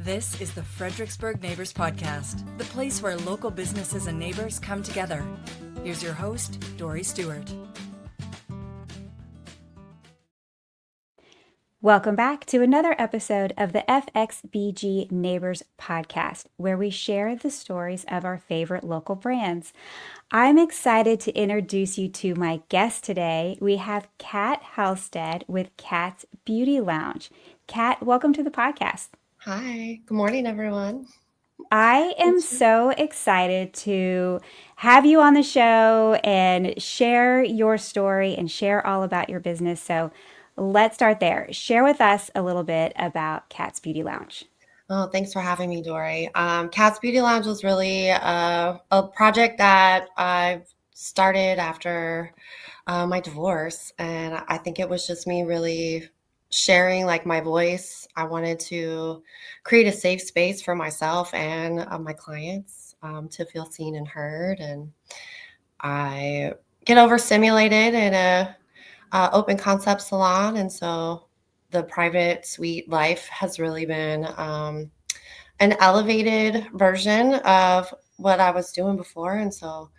This is the Fredericksburg Neighbors Podcast, the place where local businesses and neighbors come together. Here's your host, Dory Stewart. Welcome back to another episode of the FXBG Neighbors Podcast, where we share the stories of our favorite local brands. I'm excited to introduce you to my guest today. We have Kat Halstead with Kat's Beauty Lounge. Kat, welcome to the podcast. Hi, good morning, everyone. I am so excited to have you on the show and share your story and share all about your business. So let's start there. Share with us a little bit about Kat's Beauty Lounge. Oh, thanks for having me, Dory. Cat's Beauty Lounge was really a project that I've started after my divorce, and I think it was just me really sharing like my voice. I wanted to create a safe space for myself and my clients to feel seen and heard, and I get overstimulated in a open concept salon, and so the private suite life has really been an elevated version of what I was doing before. And so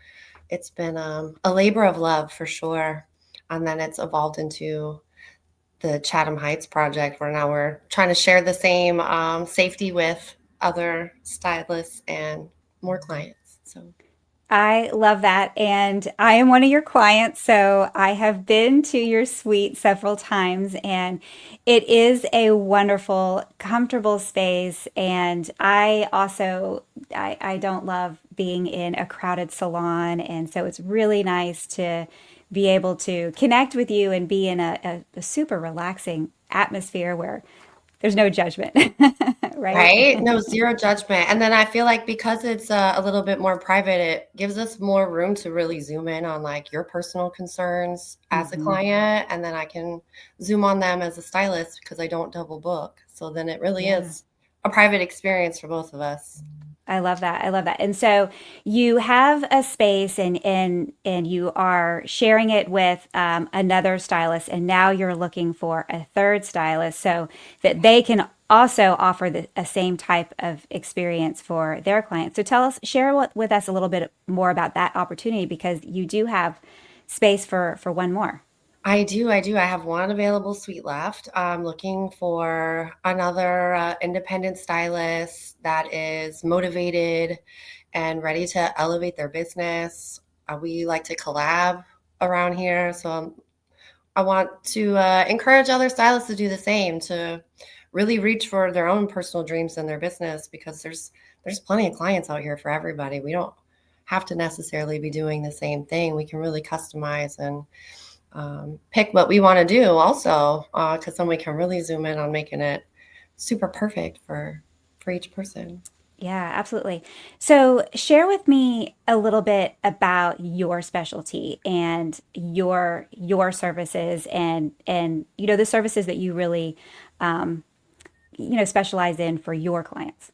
it's been a labor of love for sure. And then it's evolved into the Chatham Heights project, where now we're trying to share the same safety with other stylists and more clients. So I love that. And I am one of your clients. So I have been to your suite several times, and it is a wonderful, comfortable space. And I don't love being in a crowded salon. And so it's really nice to be able to connect with you and be in a super relaxing atmosphere where there's no judgment, right? right? No, zero judgment. And then I feel like because it's a little bit more private, it gives us more room to really zoom in on like your personal concerns as a Mhm. client. And then I can zoom on them as a stylist because I don't double book. So then it really Yeah. is a private experience for both of us. I love that. I love that. And so you have a space and you are sharing it with another stylist, and now you're looking for a third stylist so that they can also offer a same type of experience for their clients. So share with us a little bit more about that opportunity, because you do have space for one more. I do. I do. I have one available suite left. I'm looking for another independent stylist that is motivated and ready to elevate their business. We like to collab around here. So I want to encourage other stylists to do the same, to really reach for their own personal dreams in their business, because there's plenty of clients out here for everybody. We don't have to necessarily be doing the same thing. We can really customize and pick what we want to do also, because then we can really zoom in on making it super perfect for each person. Yeah, absolutely. So share with me a little bit about your specialty and your services and the services that you really specialize in for your clients.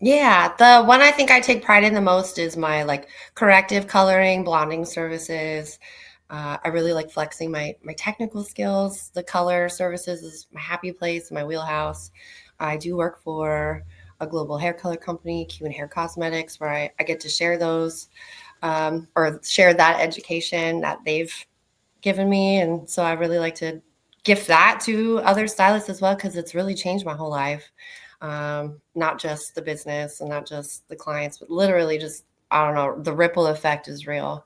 Yeah, the one I think I take pride in the most is my like corrective coloring, blonding services. I really like flexing my technical skills. The color services is my happy place, my wheelhouse. I do work for a global hair color company, Keune and Hair Cosmetics, where I get to share those or share that education that they've given me. And so I really like to gift that to other stylists as well, because it's really changed my whole life. Not just the business and not just the clients, but literally just, I don't know, the ripple effect is real.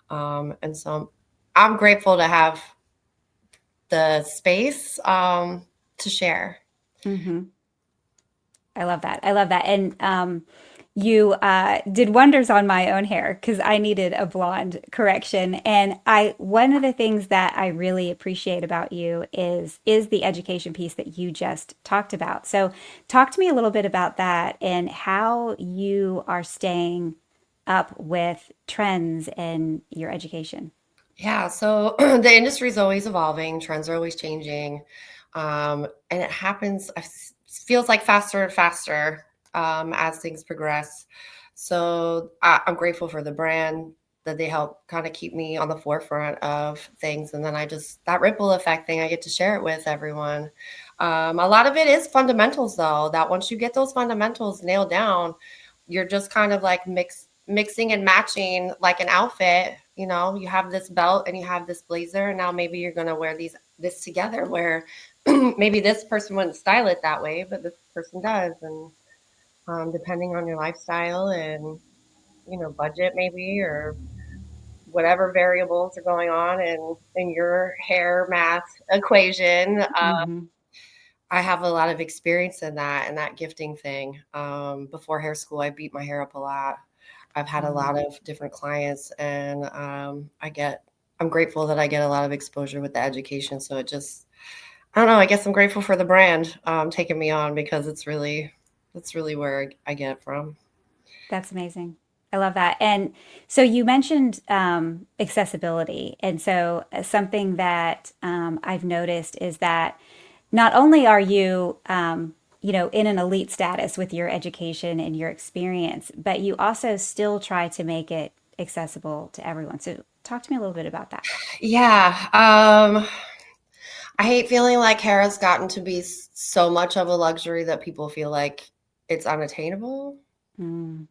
And so I'm grateful to have the space to share. Hmm. I love that. I love that. And you did wonders on my own hair because I needed a blonde correction. And I one of the things that I really appreciate about you is the education piece that you just talked about. So talk to me a little bit about that and how you are staying up with trends in your education. Yeah, so the industry is always evolving, trends are always changing, and it happens. Feels like faster and faster as things progress. So I'm grateful for the brand that they help kind of keep me on the forefront of things. And then that ripple effect thing, I get to share it with everyone. A lot of it is fundamentals, though, that once you get those fundamentals nailed down, you're just kind of like mixing and matching like an outfit. You know, you have this belt and you have this blazer, and now maybe you're going to wear this together where maybe this person wouldn't style it that way, but this person does. And depending on your lifestyle and, budget maybe, or whatever variables are going on in your hair math equation. Hmm. I have a lot of experience in that and that gifting thing. Before hair school, I beat my hair up a lot. I've had a lot of different clients, and I'm grateful that I get a lot of exposure with the education. So I don't know. I guess I'm grateful for the brand taking me on, because that's really where I get it from. That's amazing. I love that. And so you mentioned accessibility. And so something that I've noticed is that not only are you, in an elite status with your education and your experience, but you also still try to make it accessible to everyone. So talk to me a little bit about that. Yeah. I hate feeling like hair has gotten to be so much of a luxury that people feel like it's unattainable. Mm,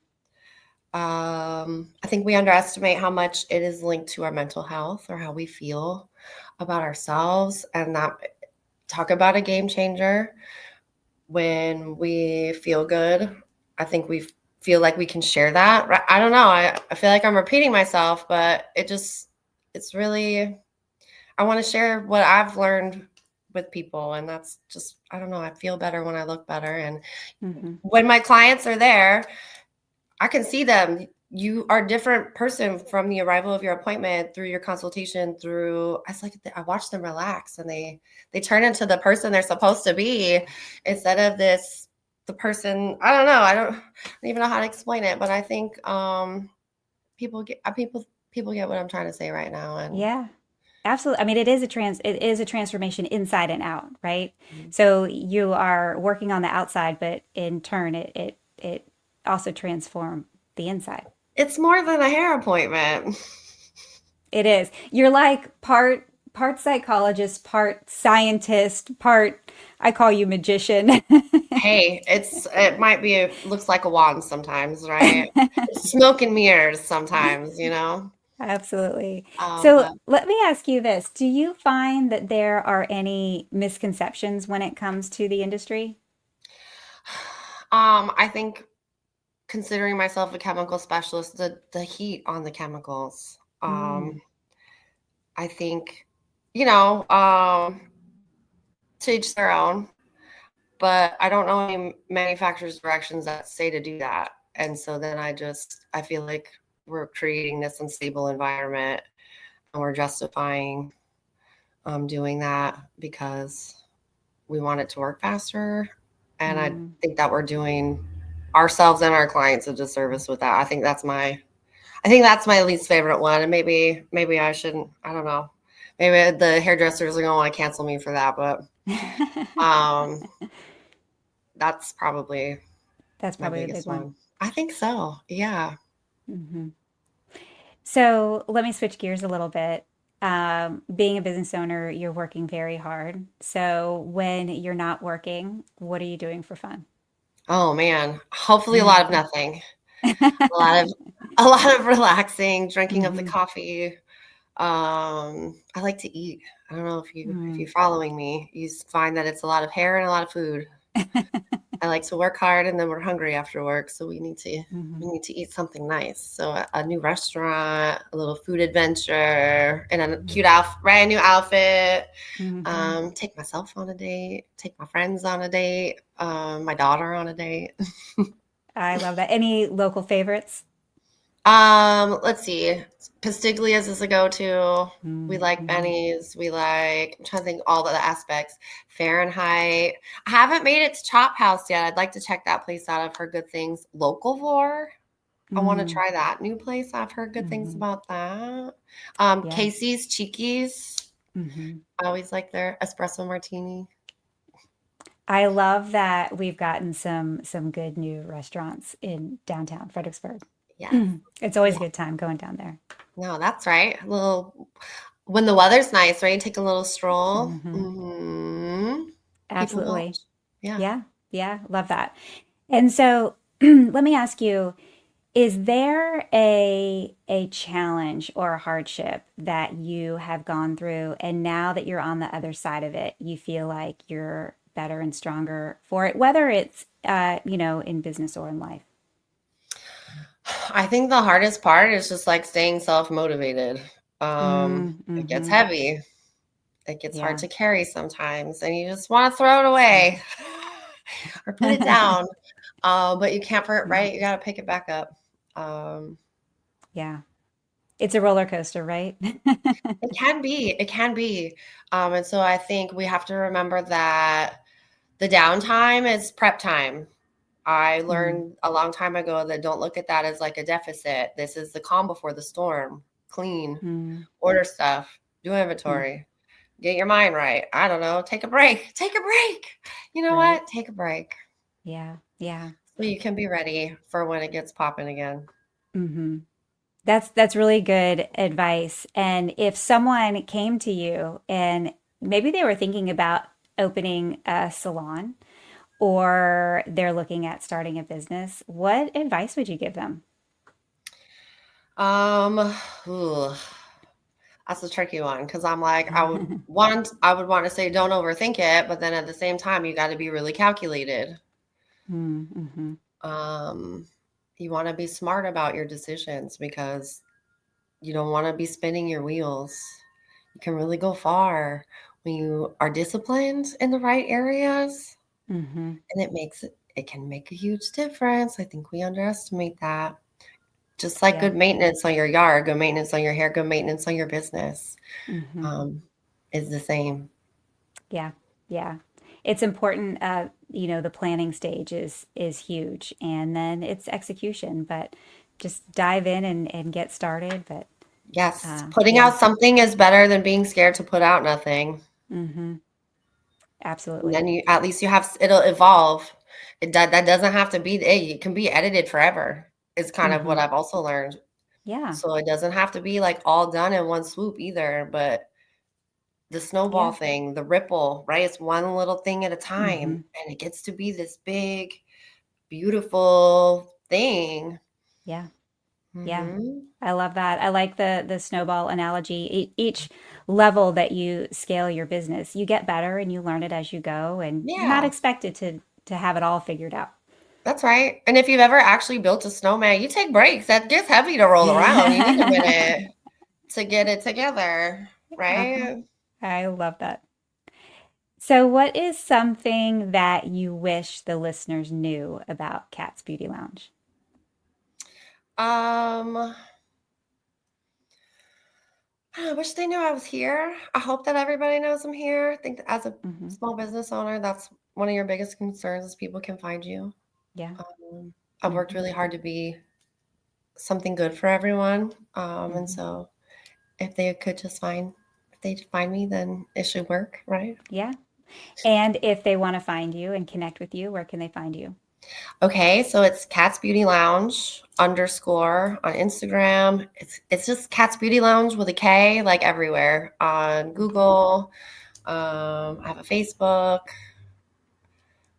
I think we underestimate how much it is linked to our mental health, or how we feel about ourselves. And that, talk about a game changer. When we feel good, I think we feel like we can share that. I don't know. I feel like I'm repeating myself, but it's really, I want to share what I've learned with people. And that's just, I don't know. I feel better when I look better. And hmm. when my clients are there, I can see them. You are a different person from the arrival of your appointment, through your consultation, I watch them relax, and they turn into the person they're supposed to be, instead of the person. I don't know. I don't even know how to explain it, but I think people get what I'm trying to say right now. And Yeah. Absolutely. I mean, it is a transformation inside and out, right? So you are working on the outside, but in turn it also transform the inside. it's more than a hair appointment. It is. You're like part psychologist, part scientist, part I call you magician. Hey, looks like a wand sometimes, right? It's smoke and mirrors sometimes, Absolutely. So But let me ask you this. Do you find that there are any misconceptions when it comes to the industry? I think, considering myself a chemical specialist, the heat on the chemicals. Mm, I think, you know, um, to each their own, but I don't know any manufacturers' directions that say to do that. And so then I feel like we're creating this unstable environment, and we're justifying doing that because we want it to work faster. And I mm. think that we're doing ourselves and our clients a disservice with that. I think that's my least favorite one. And maybe I shouldn't, I don't know. Maybe the hairdressers are gonna want to cancel me for that, but um that's probably That's my probably the big biggest one. one. I think so. Yeah. Hmm. So let me switch gears a little bit. Being a business owner, you're working very hard. So when you're not working, what are you doing for fun? Oh man. Hopefully a lot of nothing. A lot of a lot of relaxing, drinking of the Hmm. coffee. I like to eat. I don't know if Mm. you're following me. You find that it's a lot of hair and a lot of food. I like to work hard, and then we're hungry after work, so Hmm. we need to eat something nice. So a new restaurant, a little food adventure, and a brand new outfit. Hmm. Take myself on a date, take my friends on a date, my daughter on a date. I love that. Any local favorites? Let's see. Castiglia's is a go-to. We like Mm-hmm. Benny's. I'm trying to think all the aspects. Fahrenheit. I haven't made it to Chop House yet. I'd like to check that place out. I've heard good things. Locavore. I want to Mm-hmm. try that new place. I've heard good things Mm-hmm. about that. Yeah. Casey's Cheekies. Hmm. I always like their espresso martini. I love that we've gotten some good new restaurants in downtown Fredericksburg. Yes. It's always a Yeah. good time going down there. No, that's right. A little when the weather's nice, right? Take a little stroll. Hmm. People Absolutely. watch. Yeah. Yeah. Yeah. Love that. And so let me ask you, is there a challenge or a hardship that you have gone through and now that you're on the other side of it, you feel like you're better and stronger for it, whether it's in business or in life? I think the hardest part is just like staying self-motivated. It gets Mm-hmm. heavy. It gets hard Yeah. to carry sometimes, and you just want to throw it away or put it down. But you can't put it Yeah. right. You got to pick it back up. Um, Yeah. It's a roller coaster, right? it can be. It can be. And so I think we have to remember that the downtime is prep time. I Mm, learned a long time ago that don't look at that as like a deficit. This is the calm before the storm. Clean, mm, order stuff, do mm. inventory, get your mind right. I don't know. Take a break. Take a break. You know Right. what? Take a break Yeah. Yeah. so you can be ready for when it gets popping again. Hmm. That's really good advice. And if someone came to you and maybe they were thinking about opening a salon or they're looking at starting a business, what advice would you give them? Um, ooh, that's a tricky one because I'm like, I would want to say don't overthink it, but then at the same time, you got to be really calculated. Mm-hmm. Um, you want to be smart about your decisions because you don't want to be spinning your wheels. You can really go far when you are disciplined in the right areas, Mm-hmm. and it can make a huge difference. I think we underestimate that. Just like Yeah. good maintenance on your yard, good maintenance on your hair, good maintenance on your business, Mm-hmm. um, is the same. Yeah. Yeah. It's important, the planning stage is huge and then it's execution, but just dive in and get started. But Yes, putting yeah. out something is better than being scared to put out nothing. Mm-hmm. And Absolutely. then you at least it'll evolve. That doesn't have to be it can be edited forever. Is kind of what Mm-hmm. I've also learned. Yeah. So it doesn't have to be like all done in one swoop either, but the snowball Yeah. thing, the ripple, right? It's one little thing at a time Mm-hmm. and it gets to be this big, beautiful thing. Yeah. Yeah. Mhm. I love that. I like the snowball analogy. Each level that you scale your business, you get better and you learn it as you go, and you're not Yeah, expected to have it all figured out. that's right. And if you've ever actually built a snowman, you take breaks. That gets heavy to roll around. You need a minute to get it together, Uh-huh. right? I love that. So, what is something that you wish the listeners knew about Cat's Beauty Lounge? Um, I wish they knew I was here. I hope that everybody knows I'm here. I think that as a Hmm. small business owner, that's one of your biggest concerns is people can find you. Yeah. I've worked Hmm. really hard to be something good for everyone. And Hmm. so if they find me, then it should work, right? Yeah. And if they want to find you and connect with you, where can they find you? Okay, so it's Cats Beauty Lounge _ on Instagram. It's just Cats Beauty Lounge with a K, like everywhere on Okay. Google. I have a Facebook.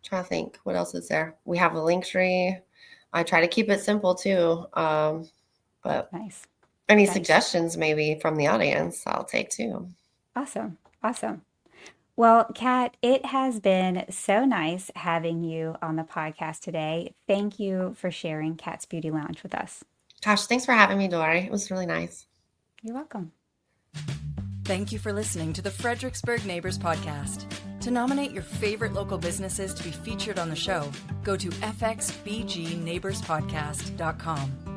Trying to think what else is there. We have a link tree. I try to keep it simple too. But Nice. any Nice. suggestions maybe from the audience, I'll take too. Awesome. Awesome. Well, Kat, it has been so nice having you on the podcast today. Thank you for sharing Cat's Beauty Lounge with us. Gosh, thanks for having me, Dory. It was really nice. You're welcome. Thank you for listening to the Fredericksburg Neighbors Podcast. To nominate your favorite local businesses to be featured on the show, go to fxbgneighborspodcast.com.